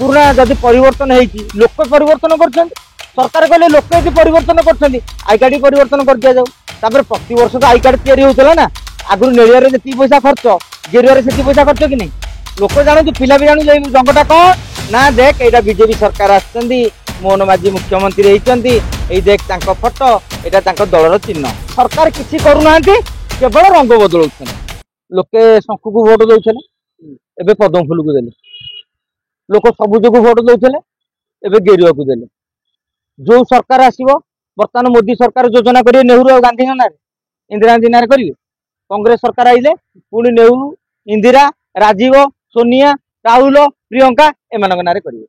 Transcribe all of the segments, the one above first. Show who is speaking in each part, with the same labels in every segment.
Speaker 1: पुराना जदि परिवर्तन होती लोक परिवर्तन कर सरकार कहले लोक ये परिवर्तन कर आई कार्ड परिवर्तन कर दि जाऊे प्रति वर्ष तो आई कार्ड या ना आगुरी नेड़िया जी पैसा खर्च गेरुआ से पैसा खर्च कि नहीं लोक जानू पिला भी जानू रंगटा कौन ना देख यहाँ बीजेपी सरकार आसुँच मोहन माझी मुख्यमंत्री होती देख फटो यहाँ दलर चिन्ह सरकार किसी करूना केवल रंग बदल लोके शंखु को भोट दौले एवं पद्म फूल को देले लोक सबुज को भोट दौले एवं गेरुआ को देले जो सरकार आसो बर्तमान मोदी सरकार योजना करेंगे नेहरू और गांधी ना इंदिरा गांधी ना करेंगे कांग्रेस सरकार आइले पुणी नेहरू इंदिरा राजीव सोनिया राहुल प्रियंका एम नारे करेंगे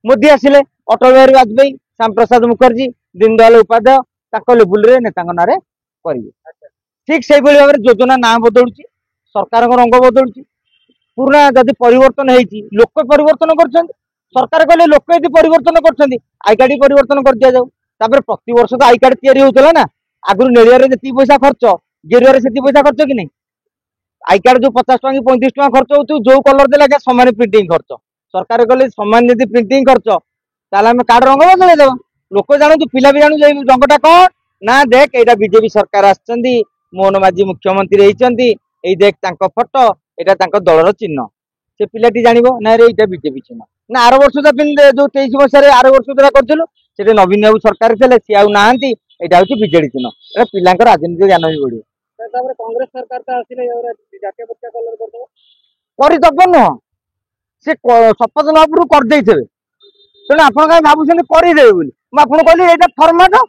Speaker 1: मोदी आसिले अटल बिहारी वाजपेयी श्याम प्रसाद मुखर्जी दीनदयाल उपाध्याय लेवुल नेता नारे करेंगे ठीक से भाव में योजना ना बदलू सरकार रंग बदलू पुराना जदि परिवर्तन होती लोक परिवर्तन कर सरकार कहले लोक ये परिवर्तन कर आई कार्ड परिवर्तन कर दि जाऊे प्रति वर्ष तो आई कार्ड या ना आगुरी नेड़िया जी पैसा खर्च गेरुआ से पैसा खर्च कि नहीं आई कार्ड जो 50 टका 35 टका खर्च हो जो कलर देला क्या सामान प्रिंटिंग खर्च सरकार कहले सामान यदि प्रिंटिंग खर्च ताले आम कार्ड रंग बदल देवा लोक जानू पिला भी जानू रंगटा कौन ना देख यहाँ बीजेपी सरकार आसुँच मोहन माझी मुख्यमंत्री होती देख फटो यहाँ दलर चिन्ह से पिलाटी जानिबो ना रे यहाँ बीजेपी चिन्ह ना आर वर्ष जो 23 मसीह आर वर्ष जो करूँ से नवीन बाबू सरकार थे सी आउ ना यहाँ हूँ बीजेडी चिन्ह पिला राजनीति ज्ञान भी बढ़
Speaker 2: कांग्रेस सरकार तो आसिले जातीय पताका कलर
Speaker 1: करदब नुह सी शपथ नवा पूर्व करदे तेणु आप भावुं करदे बोली मुझे कहली यहाँ फर्माट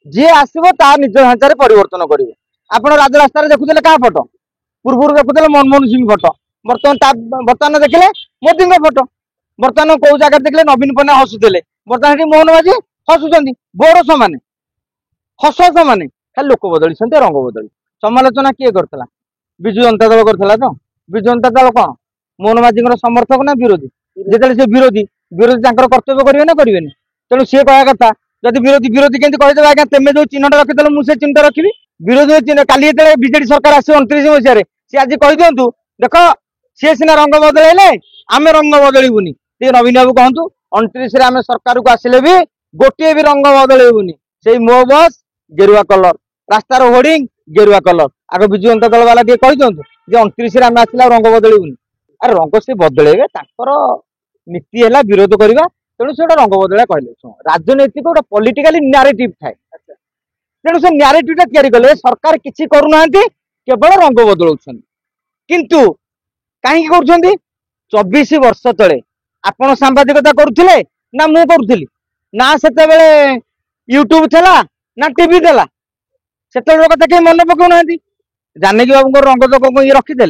Speaker 1: जी आसो ता निज ढांचार परिवर्तन करेंगे आप राजरास्तार देखुले क्या फटो पूर्व देखुले मनमोहन सिंह फटो बर्तमान देखिले मोदी फटो बर्तमान कौ जगह देखिले नवीन पट्टनायक हसुले बर्तमान मोहन माझी हसुच्च बोर सामान हस सामान खाली लोक बदली रंग बदली समालोचना किए करता विजु जनता दल करता तो विजु जनता दल कौन मोहन माझी समर्थक ना विरोधी जिते से विरोधी विरोधी कर्तव्य करेंगे ना करेंगे तेणु सी कह कथा जब विरोधी विरोधी केमती कहीदेव आज्ञा तेमे जो चिन्हटा रखिदेल मुझे चिन्हटा रखी विरोधी चिन्ह काली जो बीजेडी सरकार आस 29 मसीह सी आज कही दिंतु देख सी सीना रंग बदल आम रंग बदलबुनि नवीन बाबू कहतु 29 आम सरकार को आसिले भी गोटे भी रंग बदलबुनि से मो बस गेरुआ कलर रास्तार होर्डिंग गेरुआ कलर आग विजु जनता दल वाला कही दिंतु 29 आम आसिला रंग बदलबुनि अरे रंग से बदलेबे नीति है विरोध करवा तेणु से रंग बदला कहले राजनीति गोटे पॉलिटिकली न्यारेटिव थाए तेणु से न्यारेटिव कले सरकार किसी करूना केवल रंग बदल किंतु कहीं कर 24 वर्ष तले आपण सांबादिकता करुले ना मु करुली ना से यूट्यूब थला ना टीवी थला से कथा कहीं मन पकाउना जानकी बाबू रंग तो ये रखीदे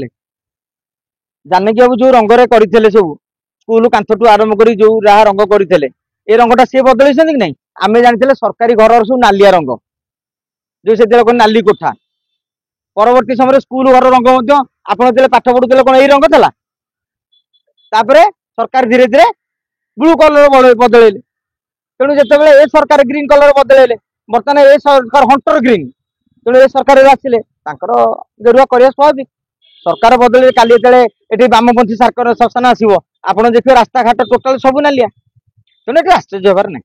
Speaker 1: जानकी बाबू जो रंग करते सब स्कूल कांथटू आरंभ कर जो जहाँ रंग करते ये रंगटा सी बदल कि नहीं आम जानी सरकारी घर सब नालिया रंग जो से नाली कोठा परवर्ती समय स्कूल घर रंग आप पाठ पढ़ुते कौन यही रंग था सरकार धीरे धीरे ब्लू कलर बदल तेणु जो ए सरकार ग्रीन कलर बदल बर्तमान ए सरकार हंटर ग्रीन तेणु ए सरकार आसिले गेरुआ करवा स्वाभाविक सरकार बदल काली ये बामपंथी शासन आसो आप देखिए रास्ता घाट टोटाल सब नालिया तेणु ये आश्चर्य हबार ना।